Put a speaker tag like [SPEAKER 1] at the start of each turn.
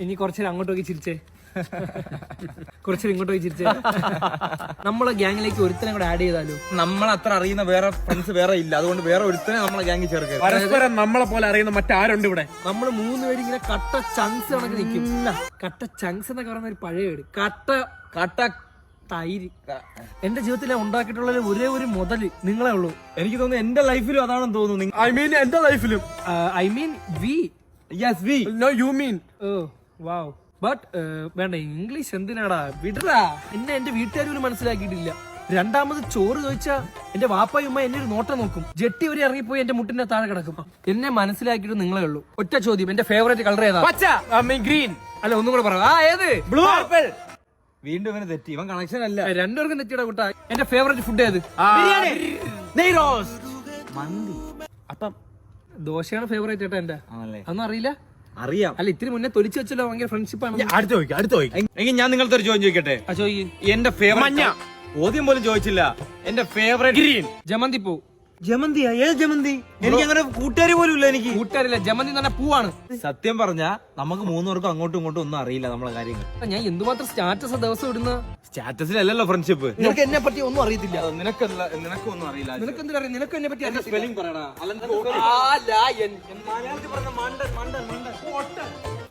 [SPEAKER 1] ഇനി കുറച്ചേരം അങ്ങോട്ട് നോക്കി ചിരിച്ചേ, കുറച്ചേരം ഇങ്ങോട്ട് പോയി ചിരിച്ചേ. നമ്മളെ ഗ്യാങ്ങിലേക്ക് ഒരുത്തനെ കൂടെ ആഡ് ചെയ്താലോ?
[SPEAKER 2] നമ്മളത്ര അറിയുന്ന വേറെ ഫ്രണ്ട്സ് വേറെ ഇല്ല, അതുകൊണ്ട് വേറെ ഒരുത്തനെ നമ്മളെ ഗ്യാങ്ങിൽ ചേർക്കുക.
[SPEAKER 3] പരസ്പരം നമ്മളെ പോലെ അറിയുന്ന മറ്റാരുണ്ട് ഇവിടെ?
[SPEAKER 1] നമ്മൾ 3 പേര് ഇങ്ങനെ കട്ട ചങ്ക്സ് കണക്ക് നിൽക്കും. കട്ട ചങ്ക്സ് എന്നൊക്കെ പറയുന്ന ഒരു പഴയ വീട്. കട്ട തൈര്. എന്റെ ജീവിതത്തിൽ ഞാൻ ഉണ്ടാക്കിയിട്ടുള്ള ഒരേ ഒരു മുതല് നിങ്ങളെ ഉള്ളൂ.
[SPEAKER 2] എനിക്ക് തോന്നുന്നു എന്റെ ലൈഫിലും അതാണെന്ന് തോന്നുന്നു.
[SPEAKER 3] ഐ മീൻ എന്റെ ലൈഫിലും.
[SPEAKER 1] I mean we.
[SPEAKER 2] Yes we.
[SPEAKER 3] No you mean.
[SPEAKER 1] Oh wow. But വേണ്ട, ഇംഗ്ലീഷ് എന്തിനാടാ, വിടറാ. എന്നെ എന്റെ വീട്ടുകാർ പോലും മനസ്സിലാക്കിയിട്ടില്ല. രണ്ടാമത് ചോറ് ചോദിച്ചാ എന്റെ വാപ്പായും ഉമ്മ എന്നെ ഒരു നോട്ടം നോക്കും. ജെട്ടി വരെ ഇറങ്ങിപ്പോയി എന്റെ മുട്ടിന്റെ താഴെ കിടക്കും. എന്നെ മനസ്സിലാക്കിയിട്ട് നിങ്ങളെ ഉള്ളൂ. ഒറ്റ ചോദ്യം, എന്റെ ഫേവറേറ്റ് കളർ ഏതാ?
[SPEAKER 3] പച്ച. I mean green.
[SPEAKER 1] അല്ല, ഒന്നും കൂടെ പറ. ഏത്?
[SPEAKER 2] ബ്ലൂ. പർപ്പിൾ. വീണ്ടും ഇവന് തെറ്റി, ഇവൻ കണക്ഷൻ അല്ല.
[SPEAKER 1] രണ്ടുപേർക്കും തെറ്റിയുടെ കൂട്ടാ. എന്റെ ഫേവറേറ്റ് ഫുഡ് ഏത്?
[SPEAKER 3] നെയ് റോസ്റ്റ്.
[SPEAKER 2] മന്തി.
[SPEAKER 1] അപ്പം ദോശയാണ് ഫേവറേറ്റ് ഏട്ടാ എന്റെ. അതൊന്നും അറിയില്ല?
[SPEAKER 2] അറിയാം.
[SPEAKER 1] അല്ല, ഇത്തിരി മുന്നേ തൊലിച്ചു വെച്ചല്ലോ, ഭയങ്കര ഫ്രണ്ട്ഷിപ്പ് ആണ്.
[SPEAKER 3] അടുത്ത് ചോദിക്കാം.
[SPEAKER 2] എങ്കിൽ ഞാൻ നിങ്ങളുടെ ഒരു ചോദ്യം ചോദിക്കട്ടെ? എന്റെ ഫേവറേറ്റ്
[SPEAKER 3] മഞ്ഞ.
[SPEAKER 2] ചോദ്യം പോലും ചോദിച്ചില്ല. എന്റെ ഫേവറേറ്റ്
[SPEAKER 3] ഗ്രീൻ.
[SPEAKER 1] ജമന്തി പൂ.
[SPEAKER 2] ജമന്തിയാ? ഏത് ജമന്തി? എനിക്ക് അങ്ങനെ കൂട്ടുകാരി പോലും ഇല്ല. എനിക്ക്
[SPEAKER 1] കൂട്ടുകാരില്ല, ജമന്തി എന്ന് പറഞ്ഞ പൂവാണ്.
[SPEAKER 2] സത്യം പറഞ്ഞാ നമുക്ക് 3 പേർക്കും അങ്ങോട്ടും ഇങ്ങോട്ടും ഒന്നും അറിയില്ല നമ്മളെ കാര്യങ്ങൾ.
[SPEAKER 1] ഞാൻ എന്തുമാത്രം സ്റ്റാറ്റസ് ദിവസം ഇടുന്ന.
[SPEAKER 2] സ്റ്റാറ്റസിലല്ലല്ലോ ഫ്രണ്ട്ഷിപ്പ്.
[SPEAKER 1] നിനക്ക് എന്നെ പറ്റി ഒന്നും അറിയത്തില്ല.
[SPEAKER 2] നിനക്കൊന്നും അറിയില്ല.
[SPEAKER 1] നിനക്ക് എന്തിനറിയാം? നിനക്ക് എന്നെ പറ്റി
[SPEAKER 2] സ്പെല്ലിംഗ് പറയടാ.
[SPEAKER 1] മലയാളത്തിൽ പറഞ്ഞ മണ്ടൻ.